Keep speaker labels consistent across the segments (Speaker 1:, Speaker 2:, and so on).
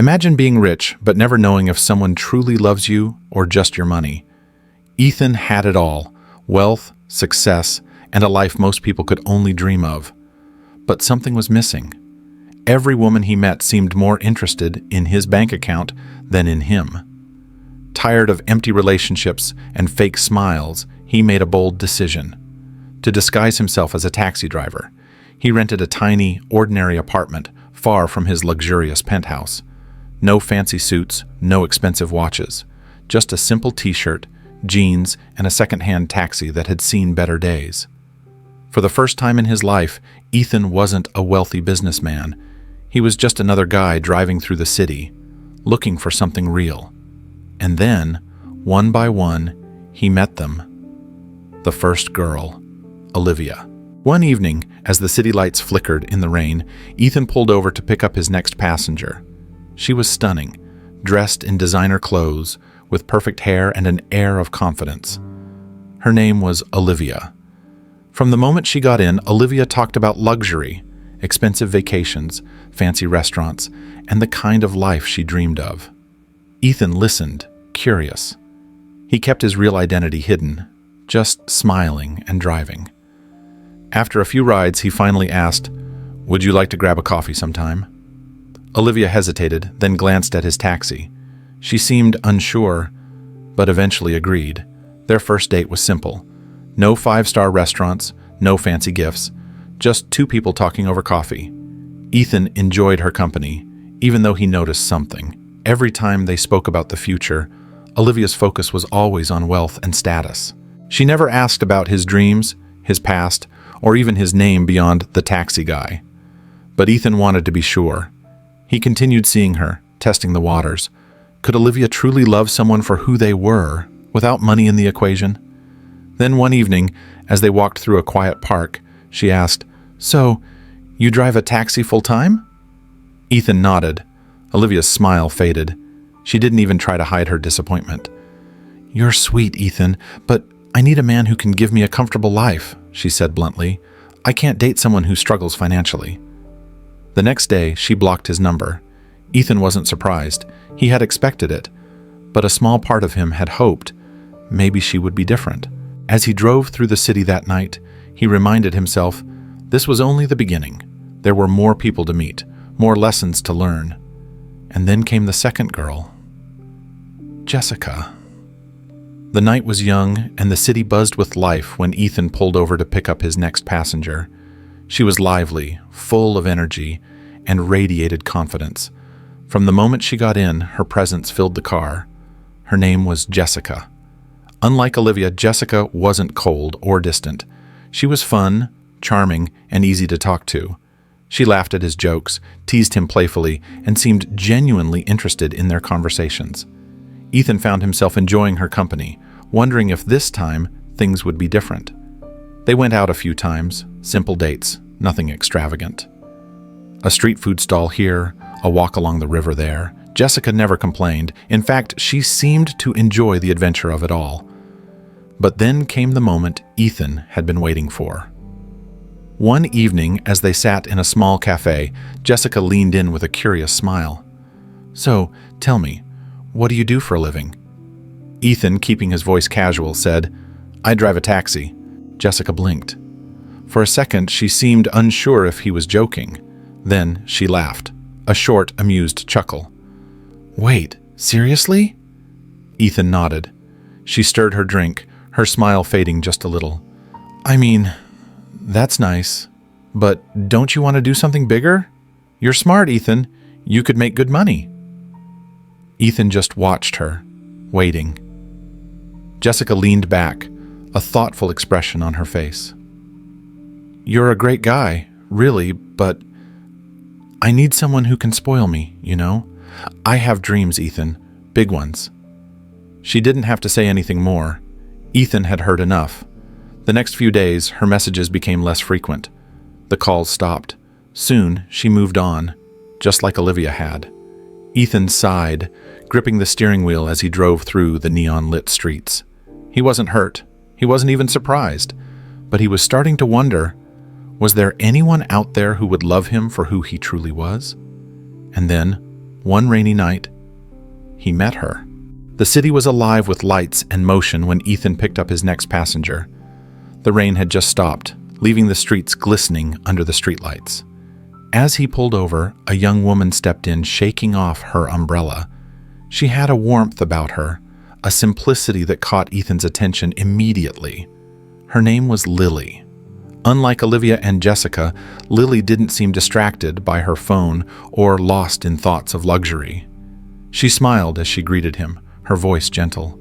Speaker 1: Imagine being rich, but never knowing if someone truly loves you or just your money. Ethan had it all: wealth, success, and a life most people could only dream of. But something was missing. Every woman he met seemed more interested in his bank account than in him. Tired of empty relationships and fake smiles, he made a bold decision. To disguise himself as a taxi driver, he rented a tiny, ordinary apartment far from his luxurious penthouse. No fancy suits, no expensive watches, just a simple t-shirt, jeans, and a second-hand taxi that had seen better days. For the first time in his life, Ethan wasn't a wealthy businessman. He was just another guy driving through the city, looking for something real. And then, one by one, he met them. The first girl, Olivia. One evening, as the city lights flickered in the rain, Ethan pulled over to pick up his next passenger. She was stunning, dressed in designer clothes, with perfect hair and an air of confidence. Her name was Olivia. From the moment she got in, Olivia talked about luxury, expensive vacations, fancy restaurants, and the kind of life she dreamed of. Ethan listened, curious. He kept his real identity hidden, just smiling and driving. After a few rides, he finally asked, "Would you like to grab a coffee sometime?" Olivia hesitated, then glanced at his taxi. She seemed unsure, but eventually agreed. Their first date was simple. No five-star restaurants, no fancy gifts, just two people talking over coffee. Ethan enjoyed her company, even though he noticed something. Every time they spoke about the future, Olivia's focus was always on wealth and status. She never asked about his dreams, his past, or even his name beyond the taxi guy. But Ethan wanted to be sure. He continued seeing her, testing the waters. Could Olivia truly love someone for who they were, without money in the equation? Then one evening, as they walked through a quiet park, she asked, "So, you drive a taxi full-time?" Ethan nodded. Olivia's smile faded. She didn't even try to hide her disappointment. "You're sweet, Ethan, but I need a man who can give me a comfortable life," she said bluntly. "I can't date someone who struggles financially." The next day, she blocked his number. Ethan wasn't surprised. He had expected it. But a small part of him had hoped maybe she would be different. As he drove through the city that night, he reminded himself this was only the beginning. There were more people to meet, more lessons to learn. And then came the second girl, Jessica. The night was young, and the city buzzed with life when Ethan pulled over to pick up his next passenger. She was lively, full of energy, and radiated confidence. From the moment she got in, her presence filled the car. Her name was Jessica. Unlike Olivia, Jessica wasn't cold or distant. She was fun, charming, and easy to talk to. She laughed at his jokes, teased him playfully, and seemed genuinely interested in their conversations. Ethan found himself enjoying her company, wondering if this time things would be different. They went out a few times, simple dates, nothing extravagant. A street food stall here, a walk along the river there. Jessica never complained. In fact, she seemed to enjoy the adventure of it all. But then came the moment Ethan had been waiting for. One evening, as they sat in a small cafe, Jessica leaned in with a curious smile. "So, tell me, what do you do for a living?" Ethan, keeping his voice casual, said, "I drive a taxi." Jessica blinked. For a second, she seemed unsure if he was joking. Then she laughed, a short, amused chuckle. "Wait, seriously?" Ethan nodded. She stirred her drink, her smile fading just a little. "I mean, that's nice, but don't you want to do something bigger? You're smart, Ethan. You could make good money." Ethan just watched her, waiting. Jessica leaned back, a thoughtful expression on her face. "You're a great guy, really, but I need someone who can spoil me, you know? I have dreams, Ethan, big ones." She didn't have to say anything more. Ethan had heard enough. The next few days, her messages became less frequent. The calls stopped. Soon, she moved on, just like Olivia had. Ethan sighed, gripping the steering wheel as he drove through the neon-lit streets. He wasn't hurt. He wasn't even surprised. But he was starting to wonder, was there anyone out there who would love him for who he truly was? And then, one rainy night, he met her. The city was alive with lights and motion when Ethan picked up his next passenger. The rain had just stopped, leaving the streets glistening under the streetlights. As he pulled over, a young woman stepped in, shaking off her umbrella. She had a warmth about her, a simplicity that caught Ethan's attention immediately. Her name was Lily. Unlike Olivia and Jessica, Lily didn't seem distracted by her phone or lost in thoughts of luxury. She smiled as she greeted him, her voice gentle.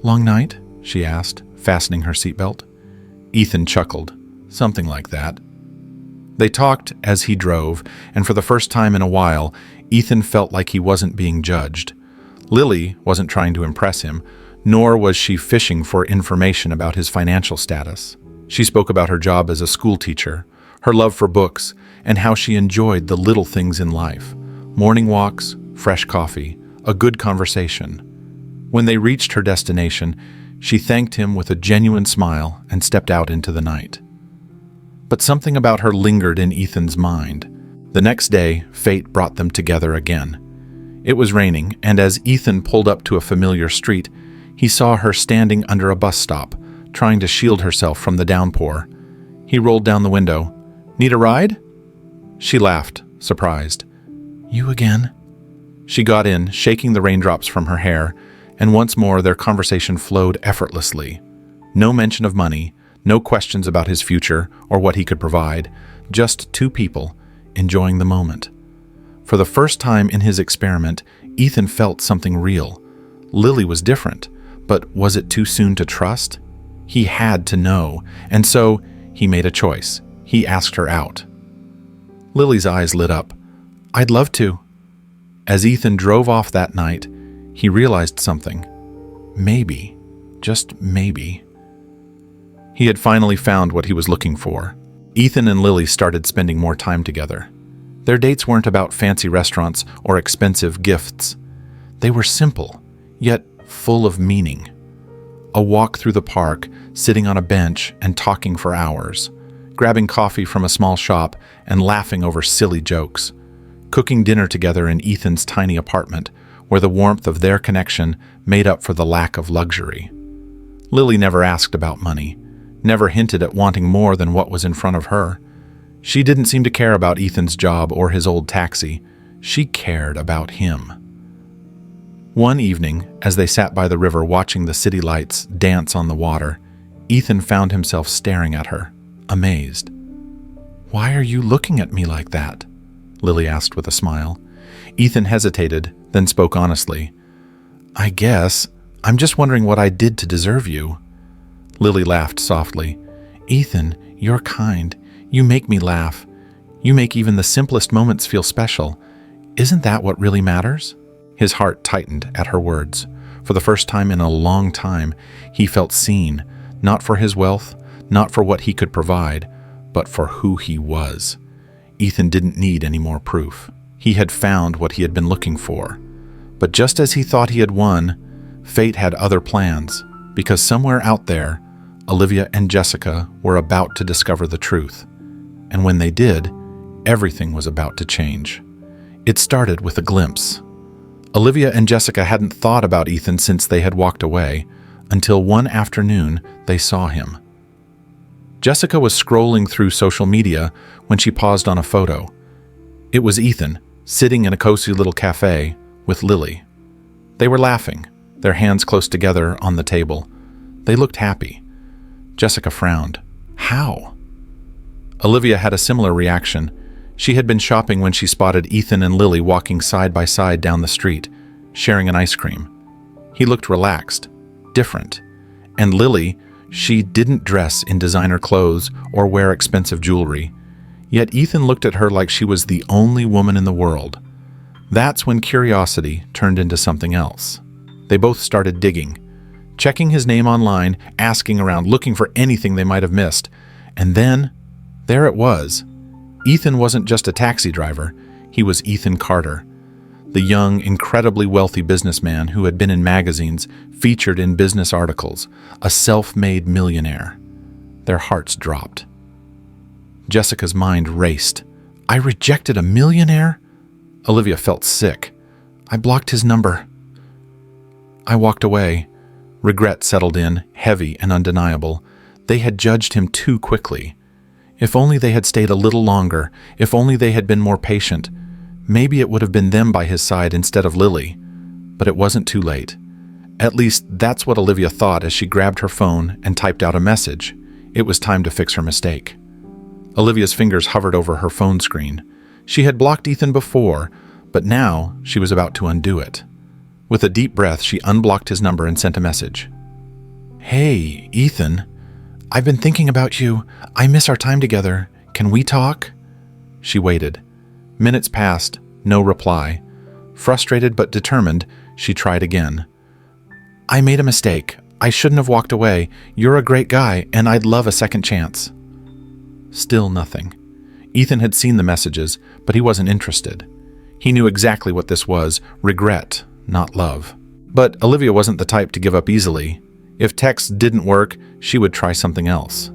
Speaker 1: "Long night?" she asked, fastening her seatbelt. Ethan chuckled. "Something like that." They talked as he drove, and for the first time in a while, Ethan felt like he wasn't being judged. Lily wasn't trying to impress him, nor was she fishing for information about his financial status. She spoke about her job as a school teacher, her love for books, and how she enjoyed the little things in life. Morning walks, fresh coffee, a good conversation. When they reached her destination, she thanked him with a genuine smile and stepped out into the night. But something about her lingered in Ethan's mind. The next day, fate brought them together again. It was raining, and as Ethan pulled up to a familiar street, he saw her standing under a bus stop, trying to shield herself from the downpour. He rolled down the window. "Need a ride?" She laughed, surprised. "You again?" She got in, shaking the raindrops from her hair, and once more their conversation flowed effortlessly. No mention of money, no questions about his future or what he could provide, just two people enjoying the moment. For the first time in his experiment, Ethan felt something real. Lily was different, but was it too soon to trust? He had to know, and so he made a choice. He asked her out. Lily's eyes lit up. "I'd love to." As Ethan drove off that night, he realized something. Maybe, just maybe. He had finally found what he was looking for. Ethan and Lily started spending more time together. Their dates weren't about fancy restaurants or expensive gifts. They were simple, yet full of meaning. A walk through the park, sitting on a bench and talking for hours, grabbing coffee from a small shop and laughing over silly jokes, cooking dinner together in Ethan's tiny apartment, where the warmth of their connection made up for the lack of luxury. Lily never asked about money, never hinted at wanting more than what was in front of her. She didn't seem to care about Ethan's job or his old taxi. She cared about him. One evening, as they sat by the river watching the city lights dance on the water, Ethan found himself staring at her, amazed. "Why are you looking at me like that?" Lily asked with a smile. Ethan hesitated, then spoke honestly. "I guess I'm just wondering what I did to deserve you." Lily laughed softly. "Ethan, you're kind. You make me laugh. You make even the simplest moments feel special. Isn't that what really matters?" His heart tightened at her words. For the first time in a long time, he felt seen, not for his wealth, not for what he could provide, but for who he was. Ethan didn't need any more proof. He had found what he had been looking for. But just as he thought he had won, fate had other plans, because somewhere out there, Olivia and Jessica were about to discover the truth. And when they did, everything was about to change. It started with a glimpse. Olivia and Jessica hadn't thought about Ethan since they had walked away, until one afternoon they saw him. Jessica was scrolling through social media when she paused on a photo. It was Ethan, sitting in a cozy little cafe with Lily. They were laughing, their hands close together on the table. They looked happy. Jessica frowned. How? Olivia had a similar reaction. She had been shopping when she spotted Ethan and Lily walking side by side down the street, sharing an ice cream. He looked relaxed, different. And Lily, she didn't dress in designer clothes or wear expensive jewelry. Yet Ethan looked at her like she was the only woman in the world. That's when curiosity turned into something else. They both started digging, checking his name online, asking around, looking for anything they might have missed. And then, there it was. Ethan wasn't just a taxi driver, he was Ethan Carter, the young, incredibly wealthy businessman who had been in magazines, featured in business articles, a self-made millionaire. Their hearts dropped. Jessica's mind raced. I rejected a millionaire? Olivia felt sick. I blocked his number. I walked away. Regret settled in, heavy and undeniable. They had judged him too quickly. If only they had stayed a little longer, if only they had been more patient, maybe it would have been them by his side instead of Lily. But it wasn't too late. At least that's what Olivia thought as she grabbed her phone and typed out a message. It was time to fix her mistake. Olivia's fingers hovered over her phone screen. She had blocked Ethan before, but now she was about to undo it. With a deep breath, she unblocked his number and sent a message. "Hey, Ethan. I've been thinking about you. I miss our time together. Can we talk?" She waited. Minutes passed, no reply. Frustrated but determined, she tried again. "I made a mistake. I shouldn't have walked away. You're a great guy, and I'd love a second chance." Still nothing. Ethan had seen the messages, but he wasn't interested. He knew exactly what this was, regret, not love. But Olivia wasn't the type to give up easily. If texts didn't work, she would try something else.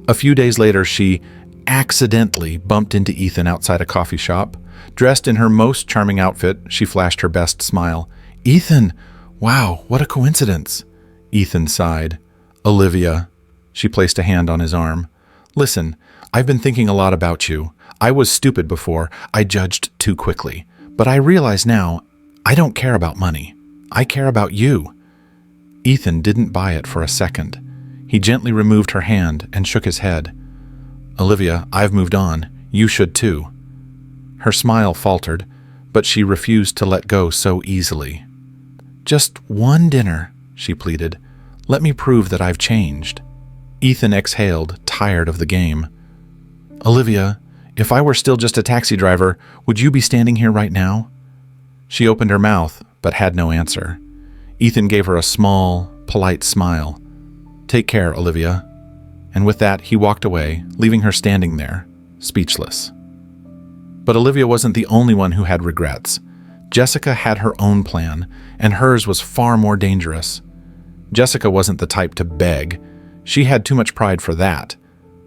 Speaker 1: A few days later, she accidentally bumped into Ethan outside a coffee shop. Dressed in her most charming outfit, she flashed her best smile. "Ethan! Wow, what a coincidence!" Ethan sighed. "Olivia." She placed a hand on his arm. "Listen, I've been thinking a lot about you. I was stupid before. I judged too quickly. But I realize now, I don't care about money. I care about you." Ethan didn't buy it for a second. He gently removed her hand and shook his head. "Olivia, I've moved on. You should too." Her smile faltered, but she refused to let go so easily. "Just one dinner," she pleaded. "Let me prove that I've changed." Ethan exhaled, tired of the game. "Olivia, if I were still just a taxi driver, would you be standing here right now?" She opened her mouth, but had no answer. Ethan gave her a small, polite smile. "Take care, Olivia." And with that, he walked away, leaving her standing there, speechless. But Olivia wasn't the only one who had regrets. Jessica had her own plan, and hers was far more dangerous. Jessica wasn't the type to beg. She had too much pride for that.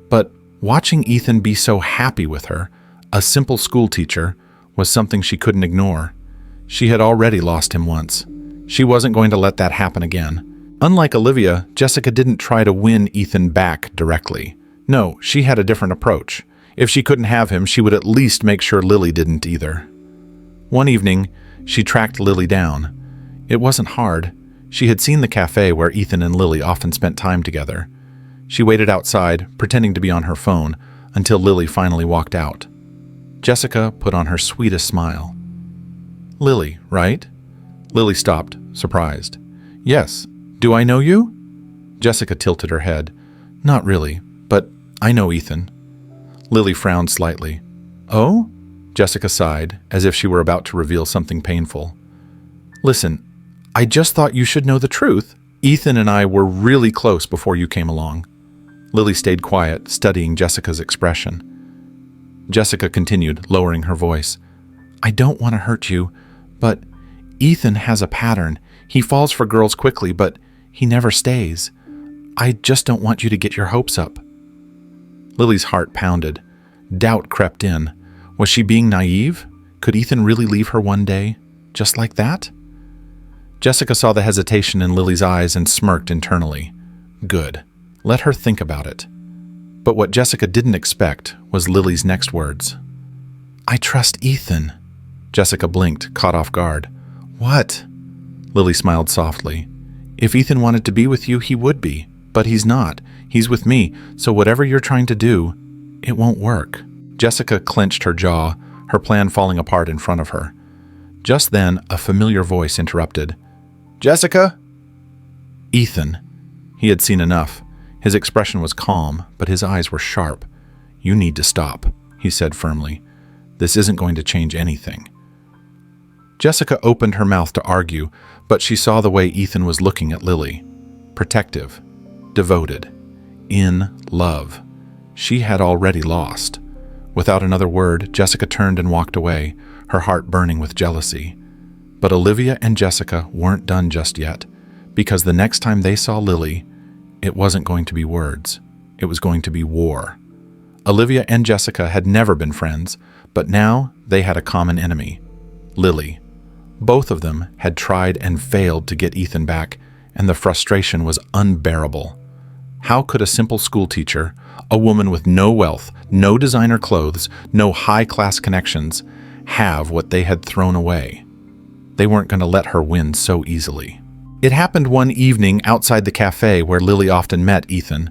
Speaker 1: But watching Ethan be so happy with her, a simple school teacher, was something she couldn't ignore. She had already lost him once. She wasn't going to let that happen again. Unlike Olivia, Jessica didn't try to win Ethan back directly. No, she had a different approach. If she couldn't have him, she would at least make sure Lily didn't either. One evening, she tracked Lily down. It wasn't hard. She had seen the cafe where Ethan and Lily often spent time together. She waited outside, pretending to be on her phone, until Lily finally walked out. Jessica put on her sweetest smile. "Lily, right?" Lily stopped, surprised. "Yes. Do I know you?" Jessica tilted her head. "Not really, but I know Ethan." Lily frowned slightly. "Oh?" Jessica sighed, as if she were about to reveal something painful. "Listen, I just thought you should know the truth. Ethan and I were really close before you came along." Lily stayed quiet, studying Jessica's expression. Jessica continued, lowering her voice. "I don't want to hurt you, but Ethan has a pattern. He falls for girls quickly, but he never stays. I just don't want you to get your hopes up." Lily's heart pounded. Doubt crept in. Was she being naive? Could Ethan really leave her one day, just like that? Jessica saw the hesitation in Lily's eyes and smirked internally. Good. Let her think about it. But what Jessica didn't expect was Lily's next words. "I trust Ethan." Jessica blinked, caught off guard. "What?" Lily smiled softly. "If Ethan wanted to be with you, he would be. But he's not. He's with me, so whatever you're trying to do, it won't work." Jessica clenched her jaw, her plan falling apart in front of her. Just then, a familiar voice interrupted. "Jessica?" Ethan. He had seen enough. His expression was calm, but his eyes were sharp. "You need to stop," he said firmly. "This isn't going to change anything." Jessica opened her mouth to argue, but she saw the way Ethan was looking at Lily. Protective. Devoted. In love. She had already lost. Without another word, Jessica turned and walked away, her heart burning with jealousy. But Olivia and Jessica weren't done just yet, because the next time they saw Lily, it wasn't going to be words. It was going to be war. Olivia and Jessica had never been friends, but now they had a common enemy. Lily. Both of them had tried and failed to get Ethan back, and the frustration was unbearable. How could a simple school teacher, a woman with no wealth, no designer clothes, no high-class connections, have what they had thrown away? They weren't going to let her win so easily. It happened one evening outside the cafe where Lily often met Ethan.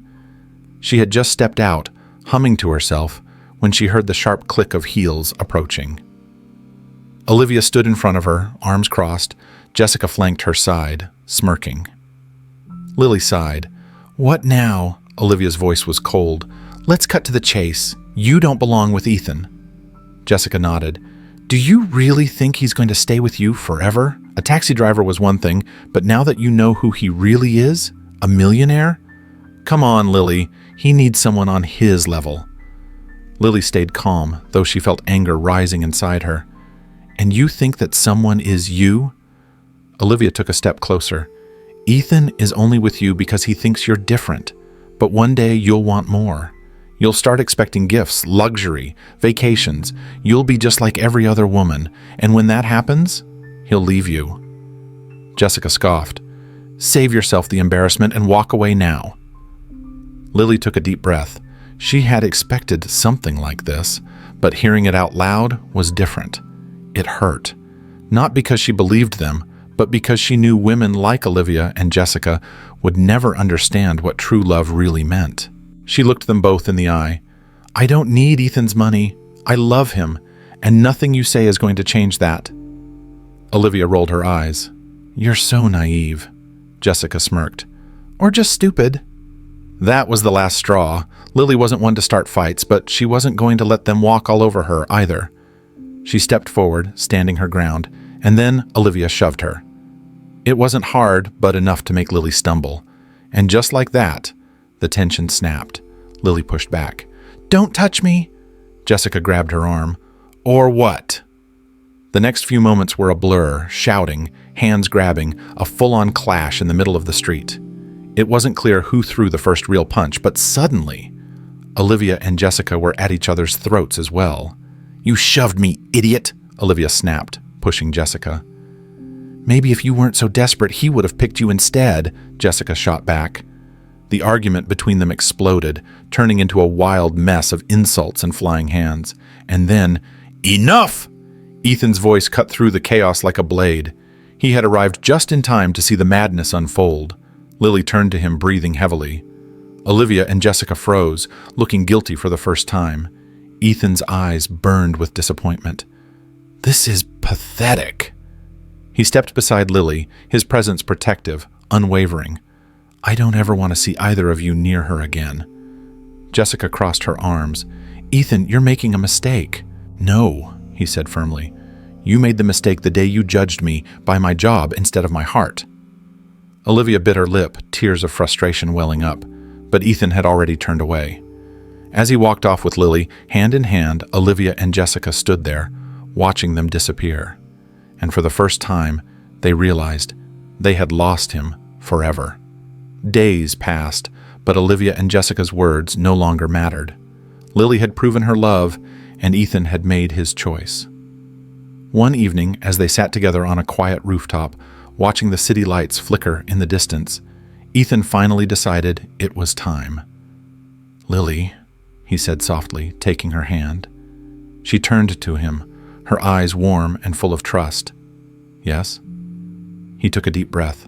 Speaker 1: She had just stepped out, humming to herself, when she heard the sharp click of heels approaching. Olivia stood in front of her, arms crossed. Jessica flanked her side, smirking. Lily sighed. "What now?" Olivia's voice was cold. "Let's cut to the chase. You don't belong with Ethan." Jessica nodded. "Do you really think he's going to stay with you forever? A taxi driver was one thing, but now that you know who he really is, a millionaire? Come on, Lily. He needs someone on his level." Lily stayed calm, though she felt anger rising inside her. "And you think that someone is you?" Olivia took a step closer. "Ethan is only with you because he thinks you're different, but one day you'll want more. You'll start expecting gifts, luxury, vacations. You'll be just like every other woman, and when that happens, he'll leave you." Jessica scoffed. "Save yourself the embarrassment and walk away now." Lily took a deep breath. She had expected something like this, but hearing it out loud was different. It hurt. Not because she believed them, but because she knew women like Olivia and Jessica would never understand what true love really meant. She looked them both in the eye. "I don't need Ethan's money. I love him, and nothing you say is going to change that." Olivia rolled her eyes. "You're so naive," Jessica smirked. "Or just stupid." That was the last straw. Lily wasn't one to start fights, but she wasn't going to let them walk all over her either. She stepped forward, standing her ground, and then Olivia shoved her. It wasn't hard, but enough to make Lily stumble. And just like that, the tension snapped. Lily pushed back. "Don't touch me!" Jessica grabbed her arm. "Or what?" The next few moments were a blur, shouting, hands grabbing, a full-on clash in the middle of the street. It wasn't clear who threw the first real punch, but suddenly, Olivia and Jessica were at each other's throats as well. "You shoved me, idiot!" Olivia snapped, pushing Jessica. "Maybe if you weren't so desperate, he would have picked you instead," Jessica shot back. The argument between them exploded, turning into a wild mess of insults and flying hands. And then, "Enough!" Ethan's voice cut through the chaos like a blade. He had arrived just in time to see the madness unfold. Lily turned to him, breathing heavily. Olivia and Jessica froze, looking guilty for the first time. Ethan's eyes burned with disappointment. "This is pathetic." He stepped beside Lily, his presence protective, unwavering. "I don't ever want to see either of you near her again." Jessica crossed her arms. "Ethan, you're making a mistake." "No," he said firmly. "You made the mistake the day you judged me by my job instead of my heart." Olivia bit her lip, tears of frustration welling up, but Ethan had already turned away. As he walked off with Lily, hand in hand, Olivia and Jessica stood there, watching them disappear. And for the first time, they realized they had lost him forever. Days passed, but Olivia and Jessica's words no longer mattered. Lily had proven her love, and Ethan had made his choice. One evening, as they sat together on a quiet rooftop, watching the city lights flicker in the distance, Ethan finally decided it was time. "Lily," he said softly, taking her hand. She turned to him, her eyes warm and full of trust. "Yes?" He took a deep breath.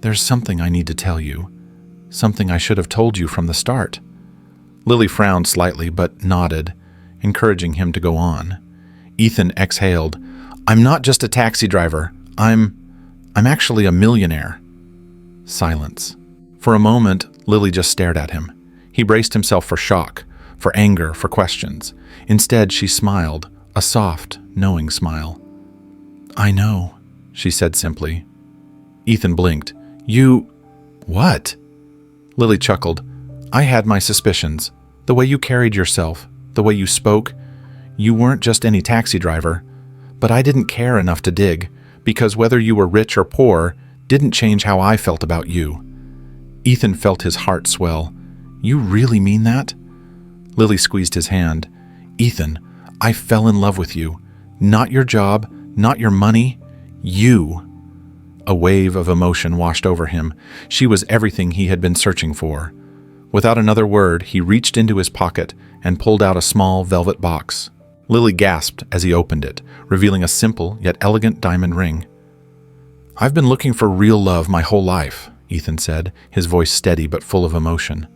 Speaker 1: "There's something I need to tell you. Something I should have told you from the start." Lily frowned slightly but nodded, encouraging him to go on. Ethan exhaled. "I'm not just a taxi driver. I'm actually a millionaire." Silence. For a moment, Lily just stared at him. He braced himself for shock, for anger, for questions. Instead, she smiled, a soft, knowing smile. "I know," she said simply. Ethan blinked. "You... what?" Lily chuckled. "I had my suspicions. The way you carried yourself, the way you spoke. You weren't just any taxi driver. But I didn't care enough to dig, because whether you were rich or poor didn't change how I felt about you." Ethan felt his heart swell. "You really mean that?" Lily squeezed his hand. "Ethan, I fell in love with you. Not your job, not your money. You. A wave of emotion washed over him. She was everything he had been searching for. Without another word, he reached into his pocket and pulled out a small velvet box. Lily gasped as he opened it, revealing a simple yet elegant diamond ring. "I've been looking for real love my whole life," Ethan said, his voice steady but full of emotion.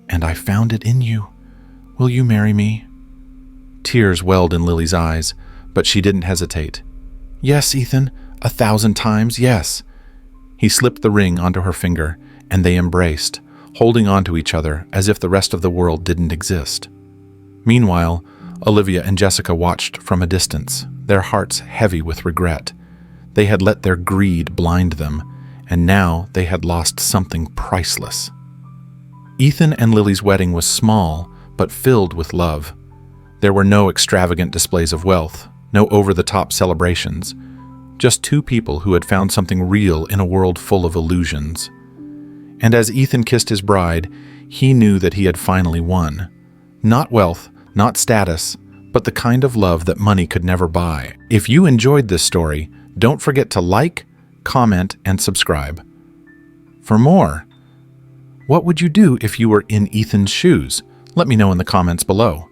Speaker 1: "And I found it in you. Will you marry me?" Tears welled in Lily's eyes, but she didn't hesitate. "Yes, Ethan, 1,000 times yes." He slipped the ring onto her finger, and they embraced, holding on to each other as if the rest of the world didn't exist. Meanwhile, Olivia and Jessica watched from a distance, their hearts heavy with regret. They had let their greed blind them, and now they had lost something priceless. Ethan and Lily's wedding was small, but filled with love. There were no extravagant displays of wealth, no over-the-top celebrations, just two people who had found something real in a world full of illusions. And as Ethan kissed his bride, he knew that he had finally won. Not wealth, not status, but the kind of love that money could never buy. If you enjoyed this story, don't forget to like, comment, and subscribe. For more, what would you do if you were in Ethan's shoes? Let me know in the comments below.